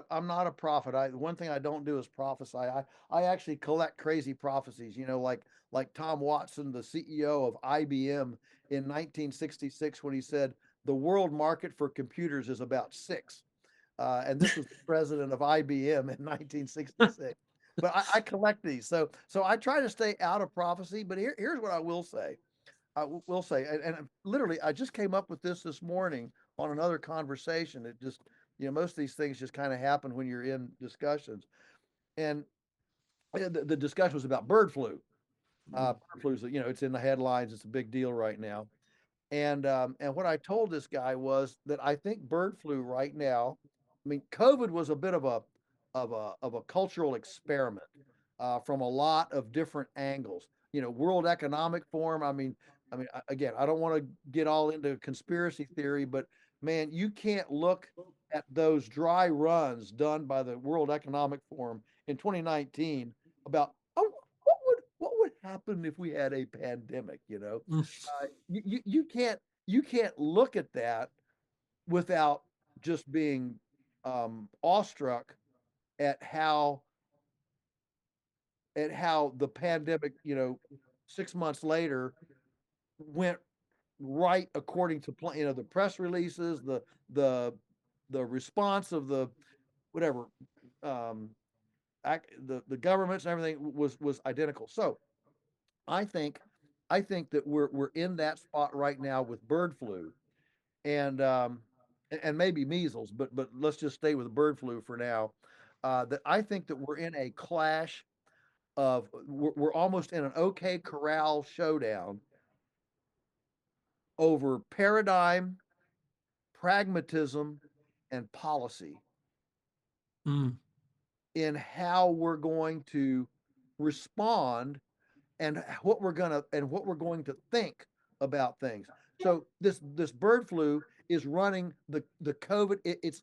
a prophet. One thing I don't do is prophesy. I actually collect crazy prophecies. You know, like Tom Watson, the CEO of IBM in 1966, when he said the world market for computers is about six, and this was the president of IBM in 1966. But I collect these, so I try to stay out of prophecy. But here's what I will say. Will say, and literally, I just came up with this morning on another conversation. It just, you know, most of these things just kind of happen when you're in discussions. And the discussion was about bird flu. Bird flu is, you know, it's in the headlines. It's a big deal right now. And what I told this guy was that I think bird flu right now, I mean, COVID was a bit of a cultural experiment from a lot of different angles. You know, World Economic Forum. Again, I don't want to get all into conspiracy theory, but man, you can't look at those dry runs done by the World Economic Forum in 2019 about, oh, what would happen if we had a pandemic, you know? Mm, You can't look at that without just being awestruck at how the pandemic, you know, 6 months later went right according to plan. You know, the press releases, the the response of the whatever um, the governments and everything was identical. So I think I think that we're in that spot right now with bird flu and maybe measles, but let's just stay with bird flu for now. That I think that we're in a clash of we're almost in an OK Corral showdown over paradigm, pragmatism, and policy mm, in how we're going to respond and what we're going to think about things. So this bird flu is running the COVID. It's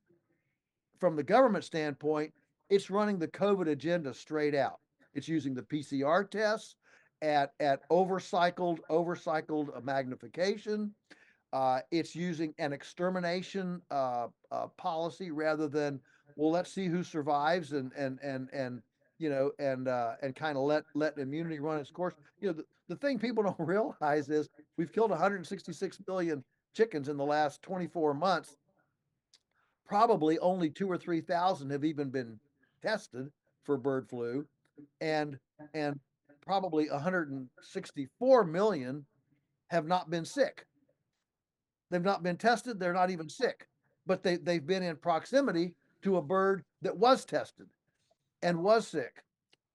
from the government standpoint, it's running the COVID agenda straight out. It's using the PCR tests at overcycled magnification. It's using an extermination policy rather than, well, let's see who survives and you know and kind of let immunity run its course. You know, the thing people don't realize is we've killed 166 million chickens in the last 24 months. Probably only 2 or 3 thousand have even been tested for bird flu, and and probably 164 million have not been sick. They've not been tested. They're not even sick, but they've been in proximity to a bird that was tested and was sick.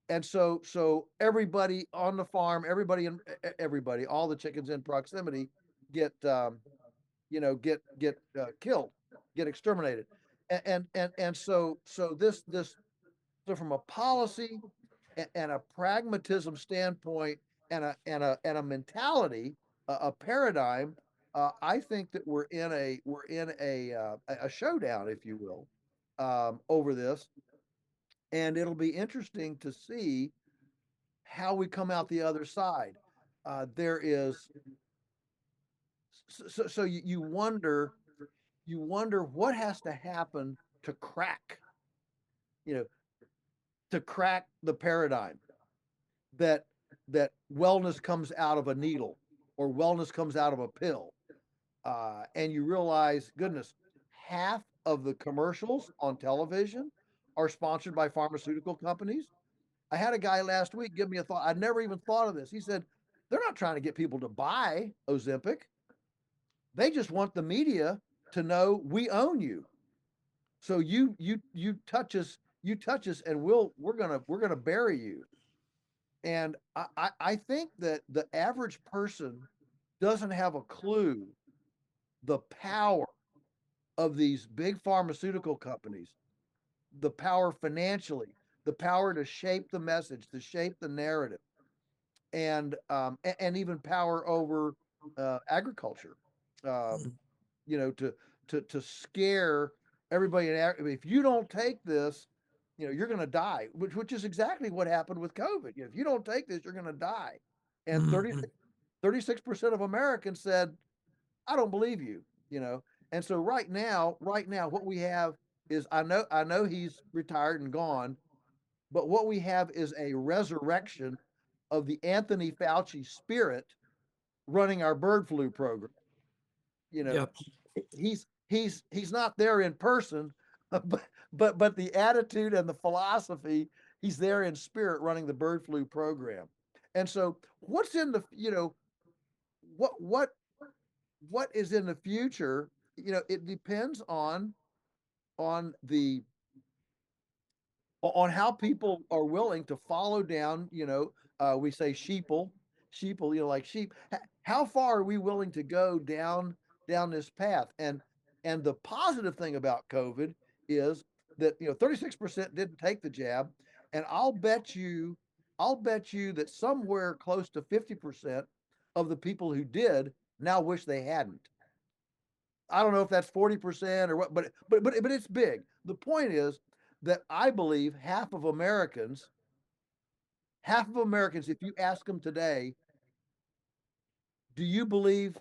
And so everybody on the farm, everybody, all the chickens in proximity get killed, get exterminated. So from a policy and a pragmatism standpoint and a mentality, a paradigm, I think that we're in a showdown, if you will, over this, and it'll be interesting to see how we come out the other side. There is so you wonder what has to happen to crack, you know, to crack the paradigm that wellness comes out of a needle or wellness comes out of a pill. And you realize, goodness, half of the commercials on television are sponsored by pharmaceutical companies. I had a guy last week give me a thought. I'd never even thought of this. He said, they're not trying to get people to buy Ozempic. They just want the media to know we own you. So you touch us, and we're gonna bury you. And I think that the average person doesn't have a clue the power of these big pharmaceutical companies, the power financially, the power to shape the message, to shape the narrative, and even power over agriculture. Um, Mm, to scare everybody. If you don't take this, you're going to die. Which is exactly what happened with COVID. If you don't take this, you're going to die. And mhm. 36% of Americans said, I don't believe you, you know. And so right now, what we have is I know he's retired and gone, but what we have is a resurrection of the Anthony Fauci spirit running our bird flu program. You know, Yep. he's not there in person, but the attitude and the philosophy, he's there in spirit running the bird flu program. And so what's in the what what what is in the future? It depends on the on how people are willing to follow down. We say sheeple, like sheep. How far are we willing to go down this path? And the positive thing about COVID is that 36% didn't take the jab, and I'll bet you that somewhere close to 50% of the people who did now wish they hadn't. I don't know if that's 40% or what, but it's big. The point is that I believe half of Americans, if you ask them today, do you believe,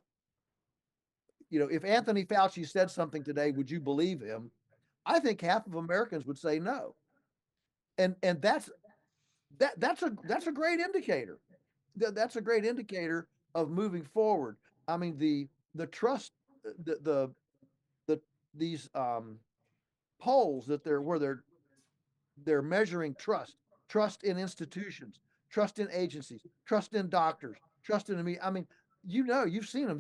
if Anthony Fauci said something today, would you believe him? I think half of Americans would say no. And that's a great indicator. That's a great indicator of moving forward. I mean, the trust, the these polls that they're where they're measuring trust in institutions, trust in agencies, trust in doctors, trust in me. I mean, you've seen them.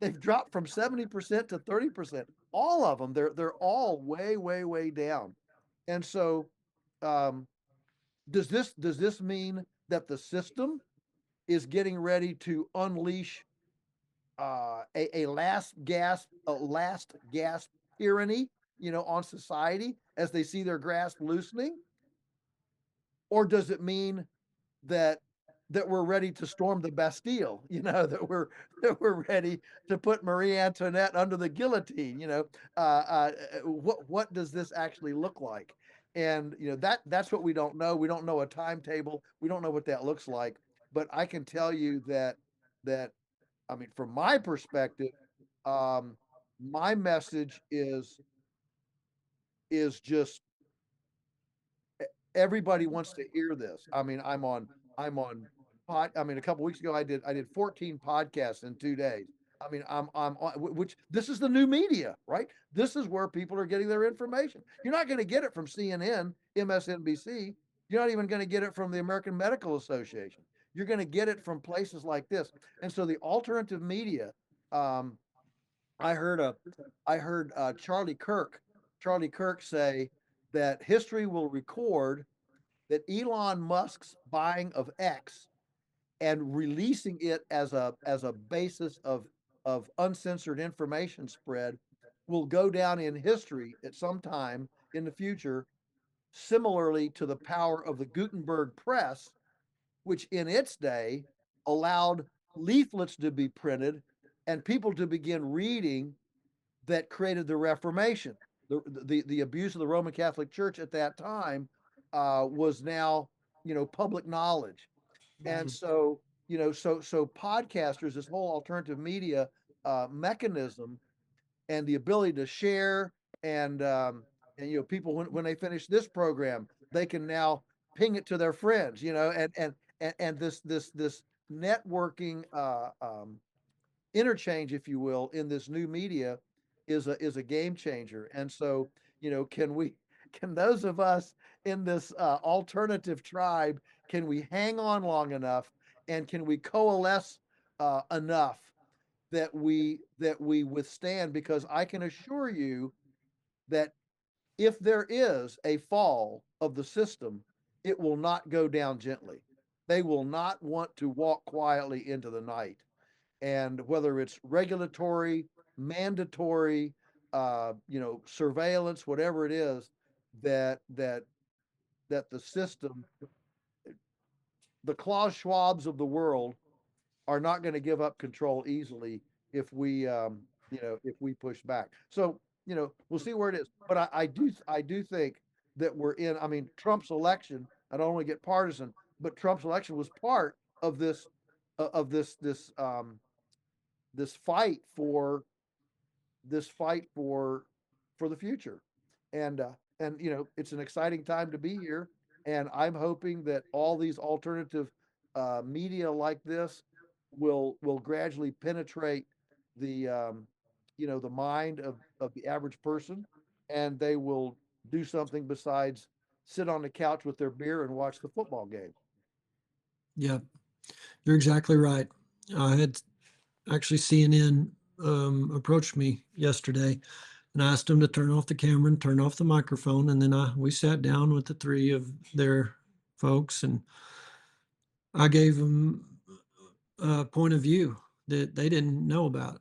They've dropped from 70% to 30%. All of them, they're all way, way, way down. And so, um, does this mean that the system is getting ready to unleash a last gasp tyranny, on society as they see their grasp loosening? Or does it mean that we're ready to storm the Bastille, that we're ready to put Marie Antoinette under the guillotine? What does this actually look like? And that's what we don't know. We don't know a timetable. We don't know what that looks like. But I can tell you that I mean, from my perspective, um, my message is just everybody wants to hear this. I mean, I'm on I mean, a couple weeks ago I did 14 podcasts in 2 days. I mean, I'm on, which this is the new media, right? This is where people are getting their information. You're not going to get it from CNN, MSNBC. You're not even going to get it from the American Medical Association. You're going to get it from places like this. And so the alternative media, um, I heard a I heard Charlie Kirk say that history will record that Elon Musk's buying of X and releasing it as a basis of uncensored information spread will go down in history at some time in the future, similarly to the power of the Gutenberg press, which in its day allowed leaflets to be printed and people to begin reading that created the Reformation. The abuse of the Roman Catholic Church at that time was now, public knowledge. And Mhm. so, so podcasters, this whole alternative media mechanism, and the ability to share, and people, when they finish this program, they can now ping it to their friends, and this networking interchange, if you will, in this new media is a game changer. And so, can those of us in this alternative tribe, can we hang on long enough, and can we coalesce enough that we withstand? Because I can assure you that if there is a fall of the system, it will not go down gently. They will not want to walk quietly into the night. And whether it's regulatory, mandatory, surveillance, whatever it is, that the system, the Klaus Schwabs of the world, are not going to give up control easily if we push back. So, we'll see where it is. But I do think that we're in. I mean, Trump's election. I don't want to get partisan, but Trump's election was part of this fight for this fight for the future. And it's an exciting time to be here, and I'm hoping that all these alternative media like this will gradually penetrate the mind of the average person, and they will do something besides sit on the couch with their beer and watch the football game. Yeah, you're exactly right. I had actually CNN approached me yesterday, and I asked them to turn off the camera and turn off the microphone, and then we sat down with the three of their folks, and I gave them a point of view that they didn't know about.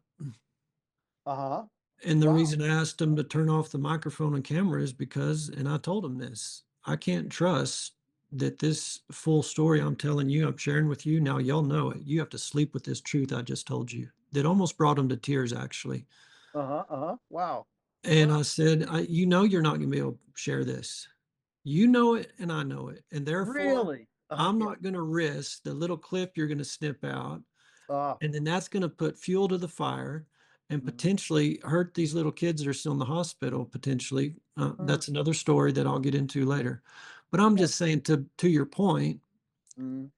Uh-huh. And the Wow. reason I asked them to turn off the microphone and camera is because, and I told them this, I can't trust that this full story I'm telling you, I'm sharing with you. Now, y'all know it. You have to sleep with this truth I just told you. That almost brought them to tears, actually. Uh-huh. Uh-huh. Wow. And Wow. I said, you know, you're not going to be able to share this. You know it, and I know it. And therefore, Really? I'm Yeah. not going to risk the little clip you're going to snip out, Uh, and then that's going to put fuel to the fire and mhm. potentially hurt these little kids that are still in the hospital potentially. Mm, That's another story that I'll get into later. But I'm yeah. just saying, to your point, Mm,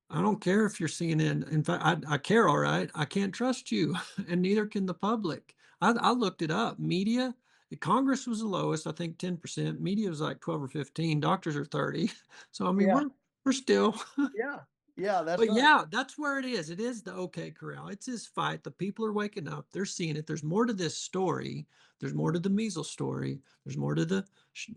I don't care if you're CNN. In fact, I care, all right. I can't trust you, and neither can the public. I looked it up. Media, Congress was the lowest, I think 10%. Media was like 12 or 15. Doctors are 30. So I mean, yeah. we're still. Yeah. Yeah. That's But right. yeah, that's where it is. It is the OK Corral. It's his fight. The people are waking up. They're seeing it. There's more to this story. There's more to Mm, the measles story. There's more to the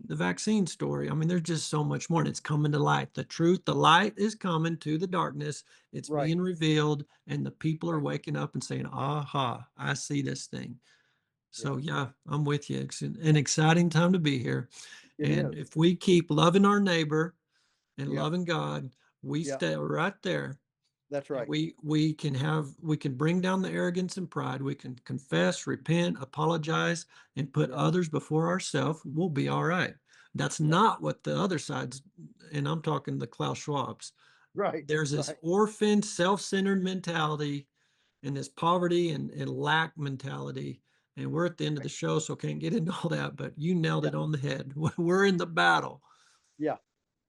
vaccine story. I mean, there's just so much more, and it's coming to light. The truth, the light is coming to the darkness. It's right. being revealed, and the people are Right. waking up and saying, "Aha! I see this thing." Yeah. So yeah, I'm with you. It's an exciting time to be here. It And is. if we keep loving our neighbor and Yeah. loving God, we Yeah. stay right there, That's and right. we can bring down the arrogance and pride. We can confess, repent, apologize, and put Yeah. others before ourselves. We'll be all right. That's Yeah. not what the other side's, and I'm talking the Klaus Schwab's. Right. There's this Right. orphan, self-centered mentality and this poverty and lack mentality. And we're at the end of the Right. show, so can't get into all that, but you nailed Yeah. it on the head. We're in the battle, Yeah.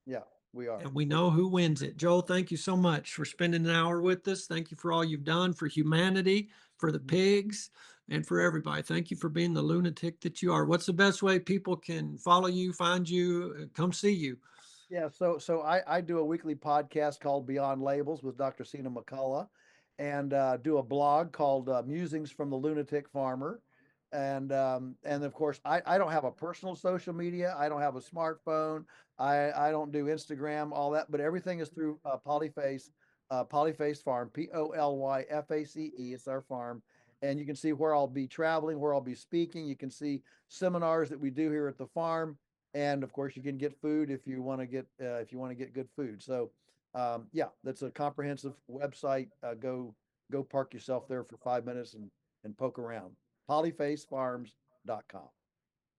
Yeah. We are. and we We know who wins it. Joel, thank you so much for spending an hour with us. Thank you for all you've done for humanity, for the Mhm. pigs, and for everybody. Thank you for being the lunatic that you are. What's the best way people can follow you, find you, come see you? Yeah, so I do a weekly podcast called Beyond Labels with Dr. Sina McCullough, and do a blog called Musings from the Lunatic Farmer. And of course, I don't have a personal social media. I don't have a smartphone. I don't do Instagram, all that, but everything is through Polyface Farm, Polyface. It's our farm. And you can see where I'll be traveling, where I'll be speaking. You can see seminars that we do here at the farm, and of course you can get food if you want to get good food. So yeah, that's a comprehensive website. Go go park yourself there for 5 minutes and poke around. Polyfacefarms.com.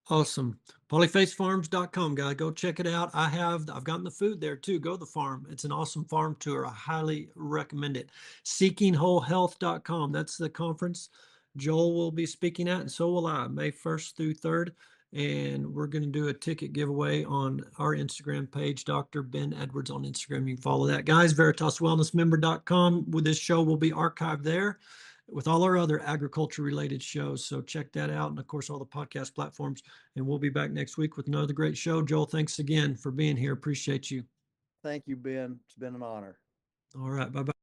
Awesome. Polyfacefarms.com, guys. Go check it out. I've gotten the food there too. Go to the farm. It's an awesome farm tour. I highly recommend it. Seekingwholehealth.com. That's the conference Joel will be speaking at, and so will I, May 1st through 3rd. And we're going to do a ticket giveaway on our Instagram page, Dr. Ben Edwards on Instagram. You can follow that. Guys, VeritasWellnessMember.com. With this show will be archived there with all our other agriculture related shows. So check that out. And of course, all the podcast platforms. And we'll be back next week with another great show. Joel, thanks again for being here. Appreciate you. Thank you, Ben. It's been an honor. All right. Bye bye.